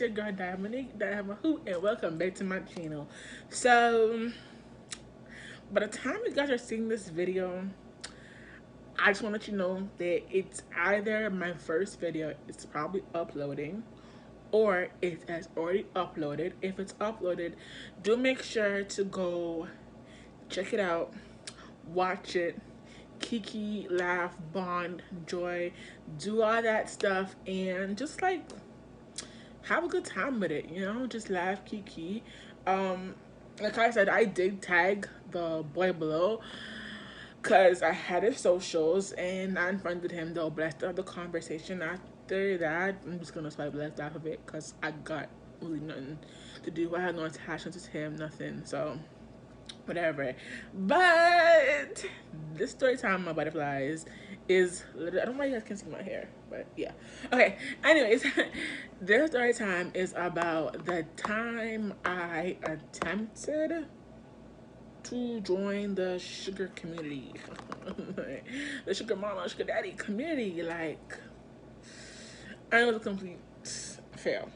it's your girl Dominique Hoot, and welcome back to my channel. So, by the time you guys are seeing this video, I just want to let you know that it's either my first video, it's probably uploading, or it has already uploaded. If it's uploaded, do make sure to go check it out, watch it, kiki, laugh, bond, joy, do all that stuff, and just like have a good time with it, just laugh, kiki. Um, like I said, I did tag the boy below because I had his socials and I unfriended him though, but I still have the conversation after that. I'm just gonna swipe left off of it because I got really nothing to do. I had no attachments to him, nothing. So whatever. But this story time, my butterflies, is literally, I don't know why you guys can see my hair, but yeah. Okay, anyways, this story time is about the time I attempted to join the sugar community. The sugar mama, sugar daddy community. Like, I was a complete fail.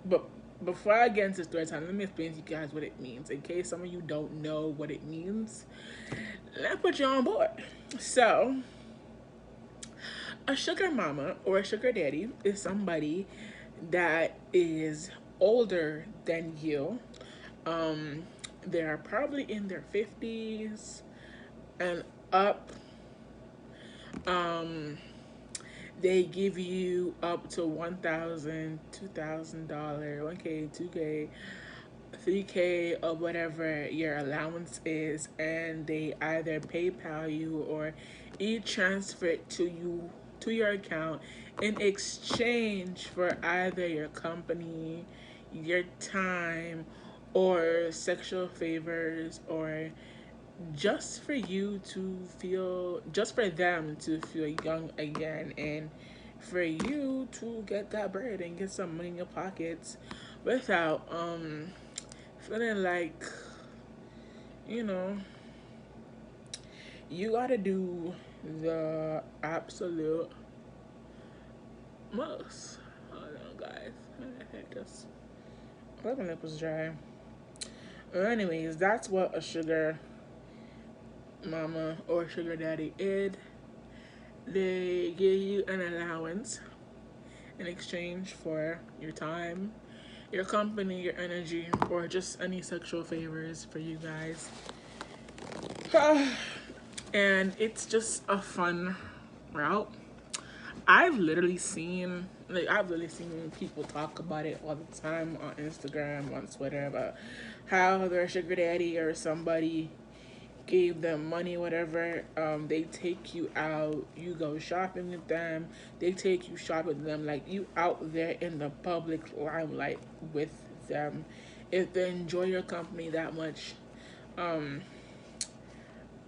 But before I get into story time, let me explain to you guys what it means. In case some of you don't know what it means, let me put you on board. So, a sugar mama or a sugar daddy is somebody that is older than you. They're probably in their 50s and up. Um, they give you up to $1,000, $2,000, $1K, $2K, $3K, or whatever your allowance is, and they either PayPal you or transfer it to you to your account in exchange for either your company, your time, or sexual favors, or just for them to feel young again, and for you to get that bread and get some money in your pockets without feeling like, you know, you gotta do the absolute most. Hold on, guys. I just my lip was dry. Anyways, that's what a sugar mama or sugar daddy is. They give you an allowance in exchange for your time, your company, your energy, or just any sexual favors for you guys. And it's just a fun route. I've literally seen people talk about it all the time on Instagram, on Twitter, about how their sugar daddy or somebody gave them money, whatever. They take you out, you go shopping with them, they take you shopping with them, like you out there in the public limelight with them. If they enjoy your company that much, um,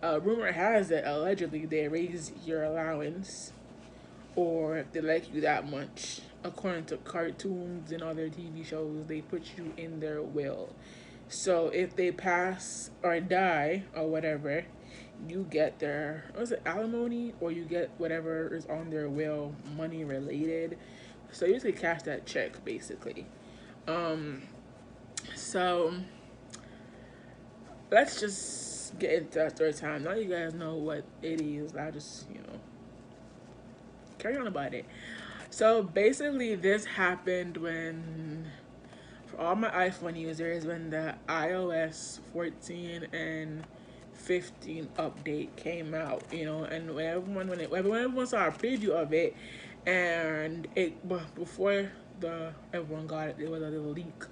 rumor has it allegedly they raise your allowance, or if they like you that much, according to cartoons and other TV shows, they put you in their will. So if they pass or die or whatever, you get their, was it alimony, or you get whatever is on their will, money related. So you just cash that check basically. So let's just get into that story time. Now you guys know what it is. I'll just carry on about it. So basically, this happened when, for all my iPhone users, when the iOS 14 and 15 update came out, and when everyone saw a preview of it, and before everyone got it, there was a little leak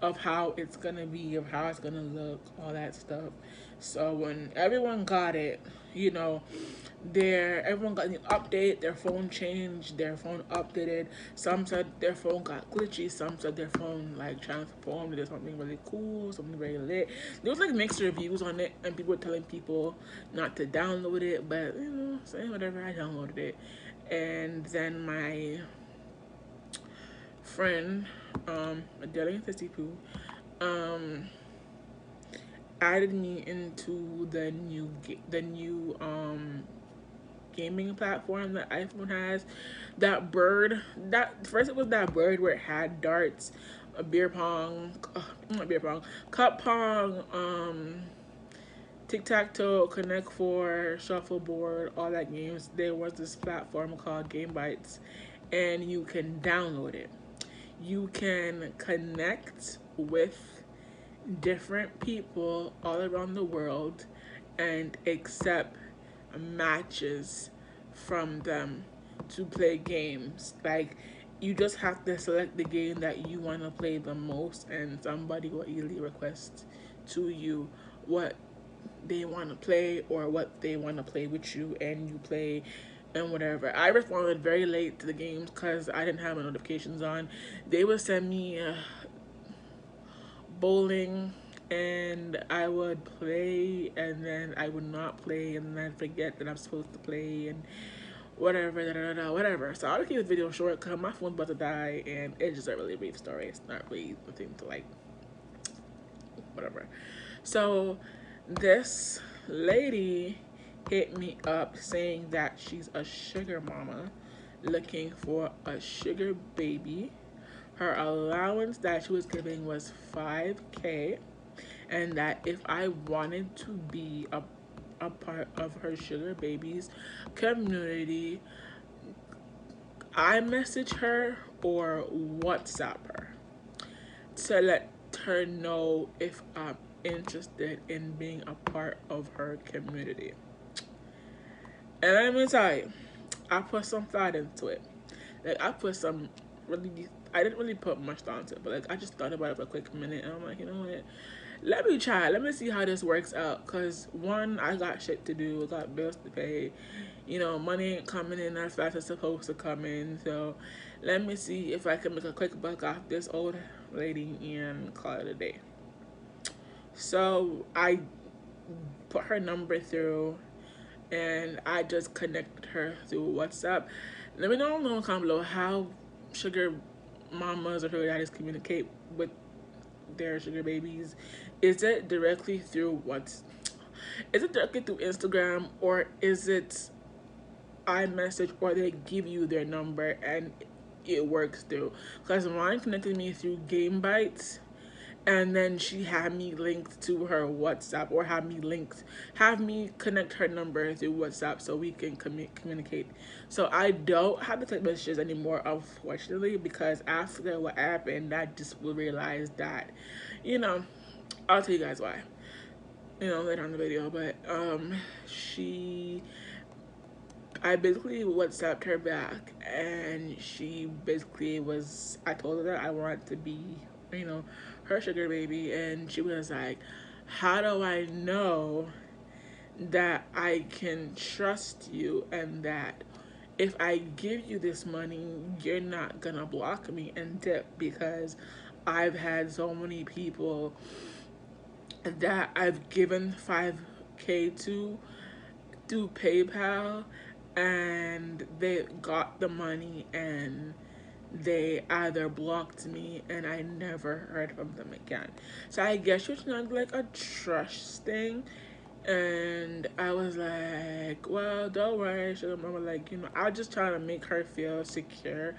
of how it's gonna be, of how it's gonna look, all that stuff. So when everyone got it, you know, everyone got an update, their phone changed, their phone updated. Some said their phone got glitchy, some said their phone like transformed into something really cool, something very lit. There was like mixed reviews on it, and people were telling people not to download it, but saying whatever, I downloaded it. And then my friend, Adelia Poo, added me into the new gaming platform that iPhone has. That bird, that first it was that bird where it had darts, a beer pong, not beer pong, cup pong, tic tac toe, Connect Four, shuffleboard, all that games. There was this platform called Game Bites, and you can download it. You can connect with different people all around the world and accept matches from them to play games. Like, you just have to select the game that you want to play the most, and somebody will easily request to you what they want to play or what they want to play with you, and you play and whatever. I responded very late to the games because I didn't have my notifications on. They would send me bowling, and I would play, and then I would not play, and then forget that I'm supposed to play, and whatever, whatever. So I'll keep this video short because my phone's about to die, and it's just a really brief story. It's not really the thing to like, whatever. So this lady hit me up saying that she's a sugar mama looking for a sugar baby. Her allowance that she was giving was $5K, and that if I wanted to be a part of her sugar babies community, I message her or WhatsApp her to let her know if I'm interested in being a part of her community. And let me tell you, I put some thought into it. Like, I put some really, I didn't really put much thought into it, but like, I just thought about it for a quick minute, and I'm like, you know what? Let me try. Let me see how this works out. Cause one, I got shit to do. I got bills to pay. You know, money ain't coming in as fast as it's supposed to come in. So let me see if I can make a quick buck off this old lady and call it a day. So I put her number through, and I just connected her through WhatsApp. Let me know in the comment below how sugar mamas or sugar daddies communicate with their sugar babies. Is it directly through is it directly through Instagram, or is it iMessage, or they give you their number and it works through? Because mine connected me through Game Bites, and then she had me linked to her WhatsApp, or have me connect her number through WhatsApp so we can communicate. So I don't have the text messages anymore, unfortunately, because after what happened, I just realized that, you know, I'll tell you guys why, you know, later on in the video. But I basically WhatsApped her back, and she basically was, I told her that I wanted to be, you know, her sugar baby, and she was like, how do I know that I can trust you, and that if I give you this money, you're not gonna block me and dip? Because I've had so many people that I've given $5K to through PayPal, and they got the money and they either blocked me and I never heard from them again. So I guess it's not like a trust thing. And I was like, well, don't worry, sugar mama. Like, you know, I was just trying to make her feel secure,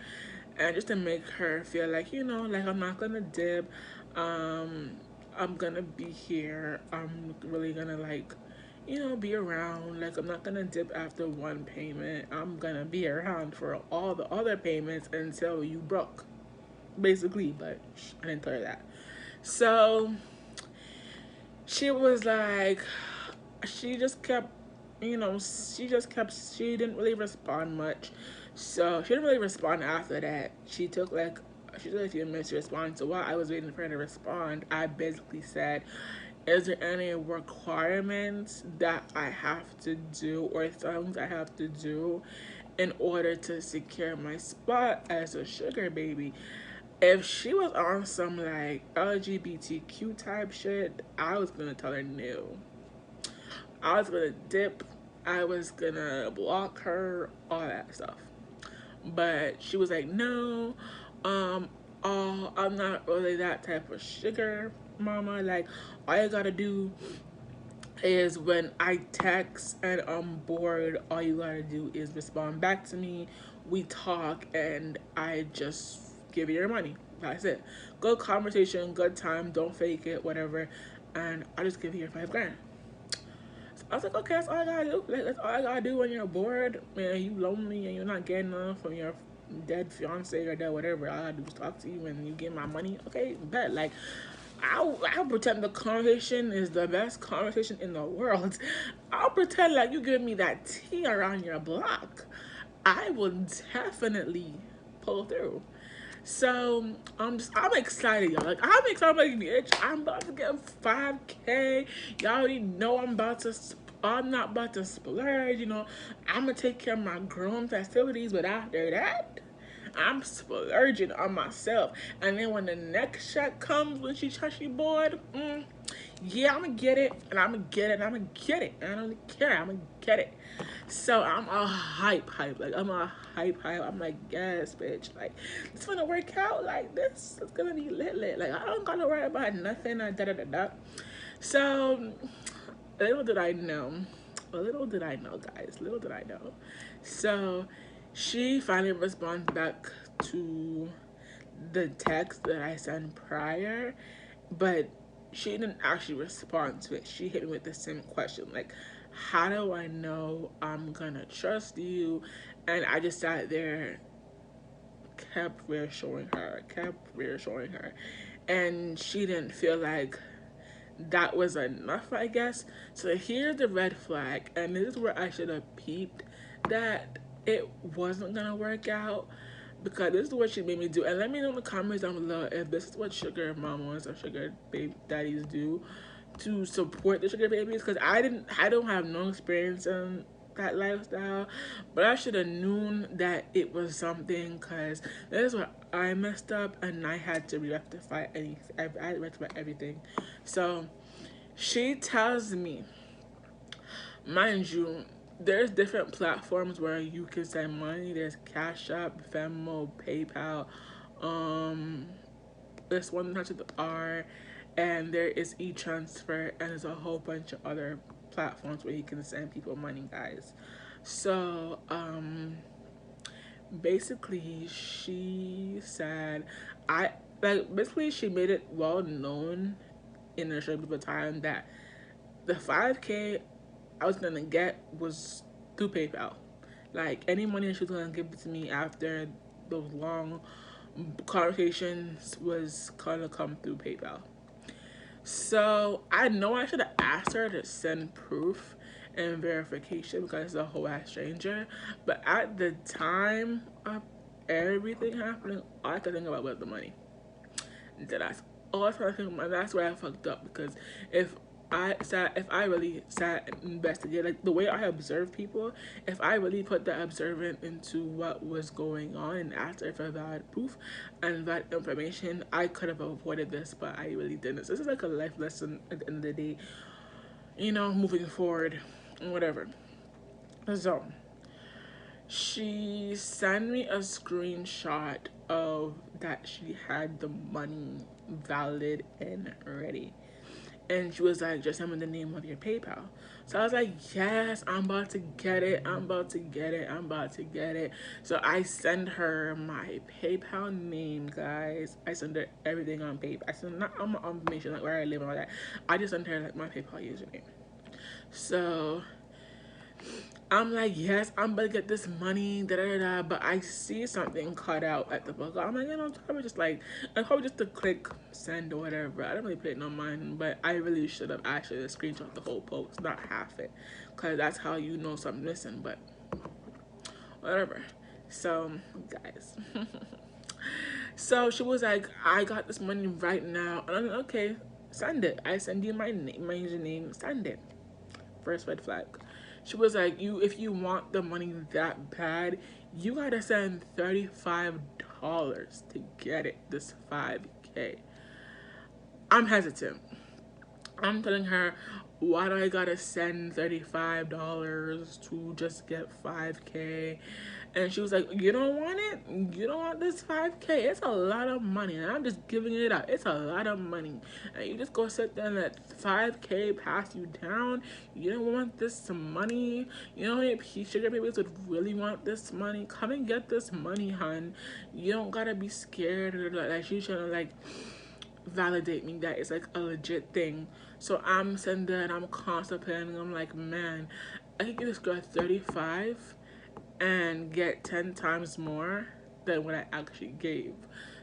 and just to make her feel like, you know, like, I'm not gonna dip. I'm gonna be here. I'm really gonna, like, you know, be around. Like, I'm not gonna dip after one payment. I'm gonna be around for all the other payments until you broke, basically. But I didn't tell her that. So she was like, she just kept, you know, she didn't really respond much. So she didn't really respond after that. She took like a few minutes to respond. So while I was waiting for her to respond, I basically said, is there any requirements that I have to do, or things I have to do in order to secure my spot as a sugar baby? If she was on some like LGBTQ type shit, I was gonna tell her no. I was gonna dip, I was gonna block her, all that stuff. But she was like, no, I'm not really that type of sugar mama. Like, all you gotta do is when I text and I'm bored, all you gotta do is respond back to me. We talk and I just give you your money. That's it. Good conversation, good time, don't fake it, whatever. And I just give you your 5 grand. So I was like, okay, that's all I gotta do. Like, that's all I gotta do when you're bored and you lonely and you're not getting enough from your dead fiance or dead whatever. All I gotta do is talk to you and you get my money. Okay, bet. Like, I'll pretend the conversation is the best conversation in the world. I'll pretend like you give me that tea around your block. I will definitely pull through. So I'm excited, y'all. Like I'm excited, like bitch. I'm about to get 5K. Y'all already know I'm not about to splurge. I'm gonna take care of my grown festivities, but after that, I'm splurging on myself. And then when the next check comes, when she bored, yeah, I'm gonna get it, and I'm gonna get it, and I'm gonna get it. And I don't really care. I'm gonna get it. So I'm a hype. Like I'm a hype. I'm like, yes, bitch. Like it's gonna work out. Like this is gonna be lit. Like I don't gotta worry about nothing. Da. So little did I know. Little did I know, guys. Little did I know. So she finally responds back to the text that I sent prior, but she didn't actually respond to it. She hit me with the same question, like, how do I know I'm gonna trust you? And I just sat there, kept reassuring her. And she didn't feel like that was enough, I guess. So here's the red flag, and this is where I should have peeped that it wasn't gonna work out, because this is what she made me do. And let me know in the comments down below if this is what sugar mamas or sugar baby daddies do to support the sugar babies, because I don't have no experience in that lifestyle, but I should have known that it was something, because that is what I messed up and I had to rectify anything. I had to rectify everything. So she tells me, mind you, there's different platforms where you can send money. There's Cash App, Venmo, PayPal. This one touch with the R, and there is e-transfer, and there's a whole bunch of other platforms where you can send people money, guys. So basically she said, I like basically she made it well known in a short of time that the 5K I was gonna get was through PayPal. Like any money she was gonna give it to me after those long conversations was gonna come through PayPal. So I know I should have asked her to send proof and verification because it's a whole ass stranger. But at the time of everything happening, all I could think about was the money. That's all I could think about. That's where I fucked up, because if if I really sat and investigated, like the way I observe people, if I really put the observant into what was going on and asked her for valid proof and valid information, I could have avoided this, but I really didn't. So this is like a life lesson at the end of the day, moving forward, whatever. So she sent me a screenshot of that she had the money valid and ready. And she was like, just send me the name of your PayPal. So I was like, yes, I'm about to get it. I'm about to get it. I'm about to get it. So I send her my PayPal name, guys. I send her everything on PayPal. I send not on my information, like where I live and all that. I just send her like my PayPal username. So I'm like, yes, I'm about to get this money, but I see something cut out at the book. I'm like, it's probably just to click send or whatever. I don't really pay no mind, but I really should have actually screenshot the whole post, not half it, because that's how you know something's missing, but whatever. So, guys. So she was like, I got this money right now. And I'm like, okay, send it. I send you my name, my username, send it. First red flag. She was like, if you want the money that bad, you gotta send $35 to get it, this 5K. I'm hesitant. I'm telling her, why do I gotta send $35 to just get 5K? And she was like, you don't want it? You don't want this 5K? It's a lot of money. And I'm just giving it up. It's a lot of money. And you just go sit there and let 5K pass you down. You don't want this money. You know, if sugar babies would really want this money, come and get this money, hun. You don't gotta be scared. Or like she's trying to like validate me that it's like a legit thing. So I'm sitting there and I'm contemplating. I'm like, man, I could give this girl 35 and get 10 times more than what I actually gave.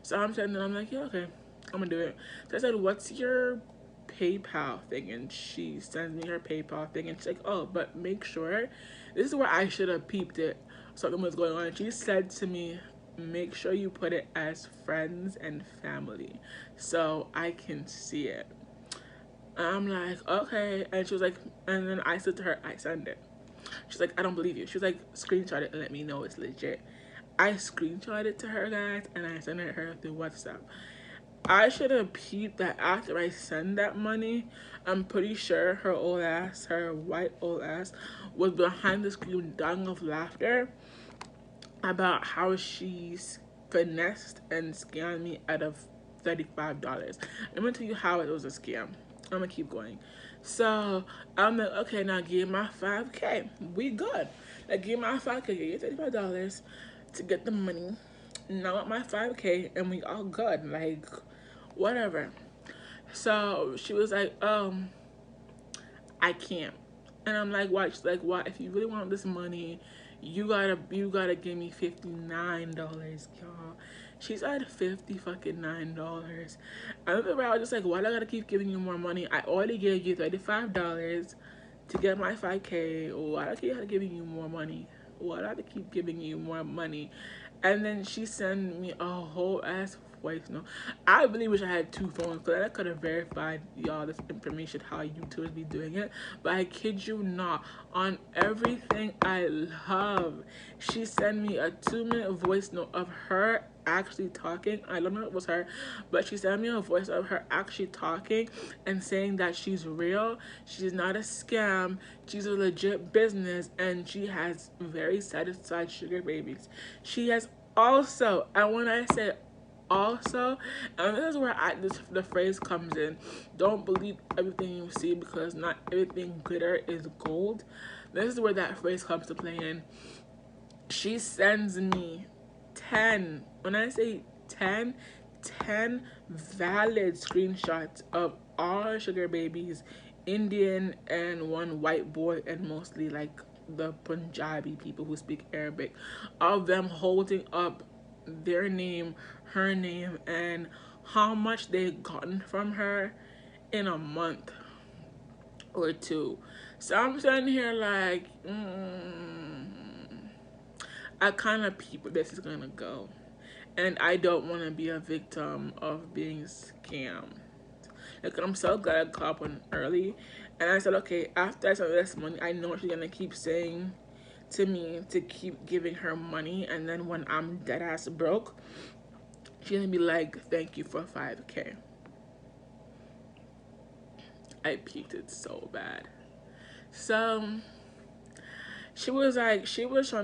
So I'm sitting there, I'm like, yeah, okay, I'm gonna do it. So I said, what's your PayPal thing? And she sends me her PayPal thing, and she's like, oh, but make sure, this is where I should have peeped it, something was going on. She said to me, make sure you put it as friends and family so I can see it. And I'm like, okay. And she was like, and then I said to her, I send it. She's like, I don't believe you. She was like, screenshot it and let me know it's legit. I screenshot it to her, guys, and I sent it her through WhatsApp. I should have peeped that after I send that money, I'm pretty sure her old ass, her white old ass, was behind the screen dying of laughter about how she's finessed and scammed me out of $35. I'm gonna tell you how it was a scam. I'm gonna keep going. So I'm like, okay, now give my 5K. We good. Like, give my 5K, give you $35 to get the money. Now at my 5K, and we all good. Like, whatever. So she was like, I can't. And I'm like, what? She's like, what? If you really want this money, you gotta give me $59, y'all. She said $59. I remember I was just like, why do I gotta keep giving you more money? I already gave you $35 to get my 5K. Why do I keep giving you more money? Why do I have to keep giving you more money? And then she sent me a whole ass voice note. I really wish I had two phones because I could have verified y'all this information how YouTubers be doing it. But I kid you not, on everything I love, she sent me a 2-minute voice note of her actually talking. I don't know if it was her, but she sent me a voice of her actually talking and saying that she's real, she's not a scam, she's a legit business, and she has very satisfied sugar babies. She has also, and when I say also, and this is where the phrase comes in, don't believe everything you see because not everything glitter is gold. This is where that phrase comes to play in. She sends me 10, when I say 10 valid screenshots of all her sugar babies, Indian and one white boy, and mostly like the Punjabi people who speak Arabic, of them holding up their name, her name, and how much they've gotten from her in a month or two. So I'm sitting here like, I kind of peep where this is gonna go, and I don't want to be a victim of being scammed. Like, I'm so glad I caught one early, and I said, okay, after I send this money, I know she's gonna keep saying to me to keep giving her money, and then when I'm dead ass broke, she's gonna be like, thank you for 5K. I peaked it so bad. So she was trying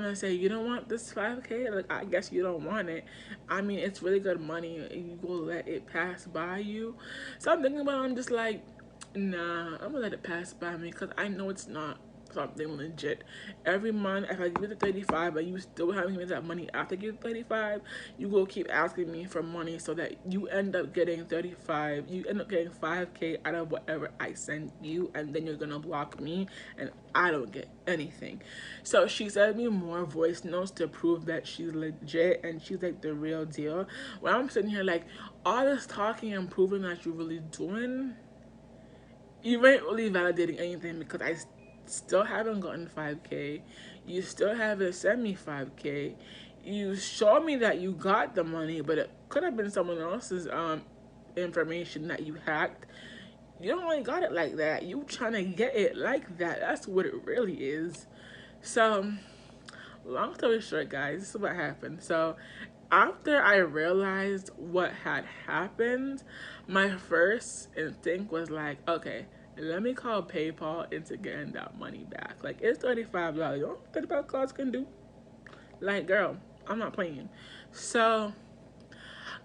to say, you don't want this 5K? Like, I guess you don't want it. I mean, it's really good money. You will let it pass by you. So I'm thinking about it, I'm just like, nah, I'm gonna let it pass by me because I know it's not something legit. Every month, if I give you the 35 and you still haven't given me that money after I give you 35, you will keep asking me for money so that you end up getting 35. You end up getting 5K out of whatever I send you, and then you're gonna block me and I don't get anything. So she sent me more voice notes to prove that she's legit and she's like the real deal. When I'm sitting here like, all this talking and proving that you're really doing, you ain't really validating anything because I still haven't gotten 5K. You still haven't sent me 5K. You showed me that you got the money, but it could have been someone else's information that you hacked. You don't really got it like that. You trying to get it like that. That's what it really is. So, long story short, guys, this is what happened. So, after I realized what had happened, my first instinct was like, okay, let me call PayPal into getting that money back. Like, it's $35. You know what $35 can do? Like, girl, I'm not playing. So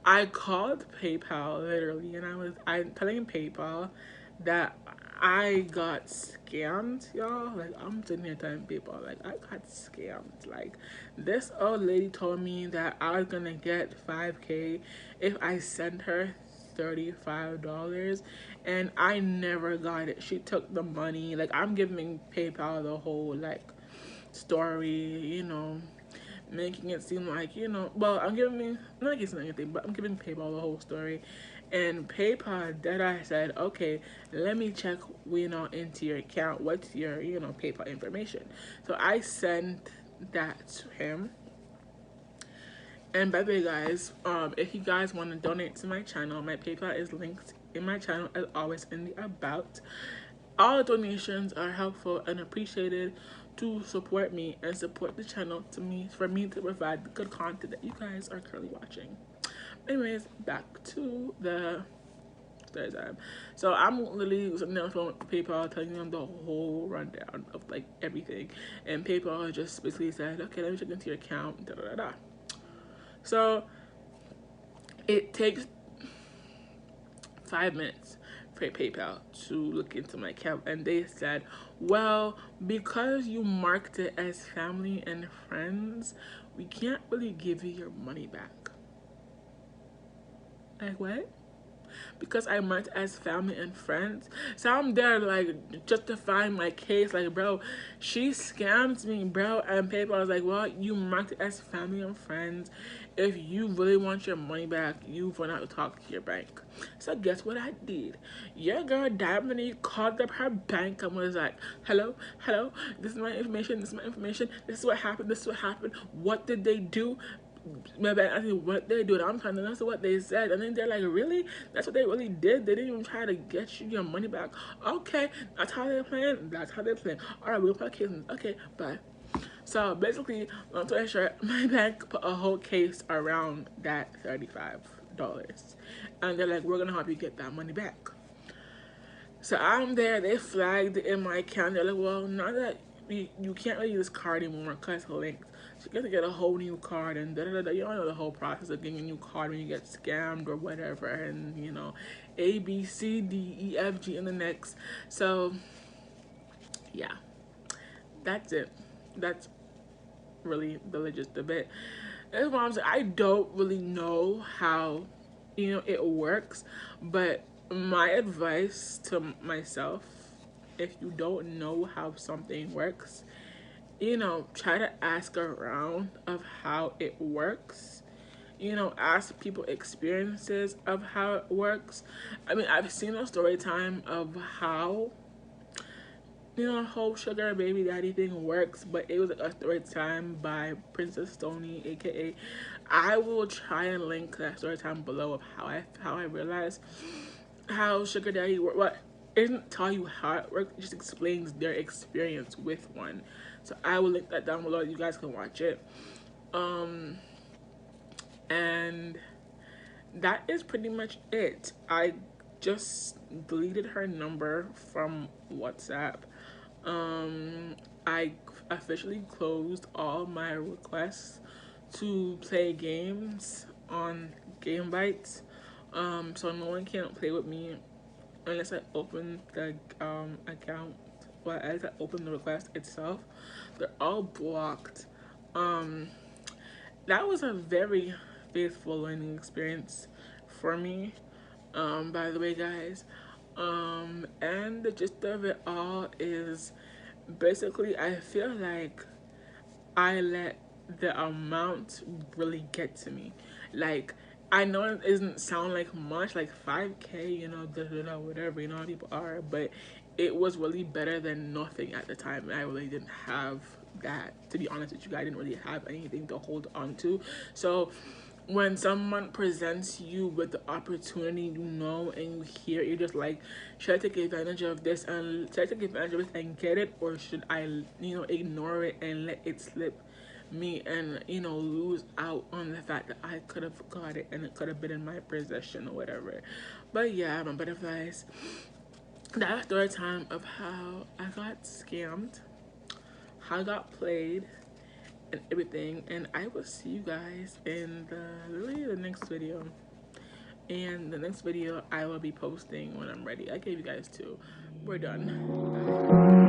I called PayPal literally, and I telling PayPal that I got scammed, y'all. Like, I'm sitting here telling PayPal, like, I got scammed. Like, this old lady told me that I was gonna get 5K if I sent her $35, and I never got it. She took the money. Like, I'm giving PayPal the whole like story, making it seem like, well, I'm not giving anything, but I'm giving PayPal the whole story. And PayPal, that I said, okay, let me check, into your account. What's your, PayPal information? So I sent that to him. And by the way, guys, if you guys want to donate to my channel, my PayPal is linked in my channel as always in the about. All donations are helpful and appreciated to support me and support the channel for me to provide the good content that you guys are currently watching. Anyways, back to the third time. So I'm literally sitting there on the phone with PayPal telling them the whole rundown of like everything. And PayPal just basically said, okay, let me check into your account, da da da da. So it takes 5 minutes for PayPal to look into my account, and they said, well, because you marked it as family and friends, we can't really give you your money back. Like, what? Because I marked as family and friends. So I'm there like justifying my case, like, bro, she scammed me, bro. And PayPal was like, well, you marked it as family and friends. If you really want your money back, you've run out to talk to your bank. So guess what I did? Your girl Diamond called up her bank and was like, hello, this is my information, this is what happened, what did they do? My bank asked me what they do, and I'm telling them that's what they said. And then they're like, really? That's what they really did? They didn't even try to get you your money back? Okay, that's how they're playing? That's how they're playing. Alright, we'll play cases. Okay, bye. So basically, long story short, my bank put a whole case around that $35. And they're like, we're gonna help you get that money back. So I'm there, they flagged in my account. They're like, well, now that you can't really use this card anymore because it's linked. So you got to get a whole new card and da da da. You all know the whole process of getting a new card when you get scammed or whatever. And, A, B, C, D, E, F, G, and the next. So, yeah, that's it. That's really the gist of it. That's why I'm saying I don't really know how, it works. But my advice to myself, if you don't know how something works, try to ask around of how it works. Ask people experiences of how it works. I mean, I've seen a story time of how, the whole sugar baby daddy thing works, but it was a story time by Princess Stony, aka. I will try and link that story time below of how I realized how sugar daddy work. What it doesn't tell you how it works, it just explains their experience with one. So I will link that down below. You guys can watch it. And that is pretty much it. I just deleted her number from WhatsApp. I officially closed all my requests to play games on Game Bites. So no one can play with me unless I open the account. Well, as I open the request itself, they're all blocked. That was a very faithful learning experience for me. By the way, guys. And the gist of it all is basically I feel like I let the amount really get to me. Like, I know it doesn't sound like much, like 5K, whatever, how people are, but it was really better than nothing at the time. I really didn't have that, to be honest with you guys. I didn't really have anything to hold on to. So when someone presents you with the opportunity, and you hear, you're just like, should I take advantage of this and should I take advantage of it and get it, or should I, ignore it and let it slip me and, lose out on the fact that I could have got it and it could have been in my possession or whatever. But yeah, my butterflies, That story time of how I got scammed, how I got played, and everything. And I will see you guys in the next video. And the next video I will be posting when I'm ready. I gave you guys two. We're done. Bye.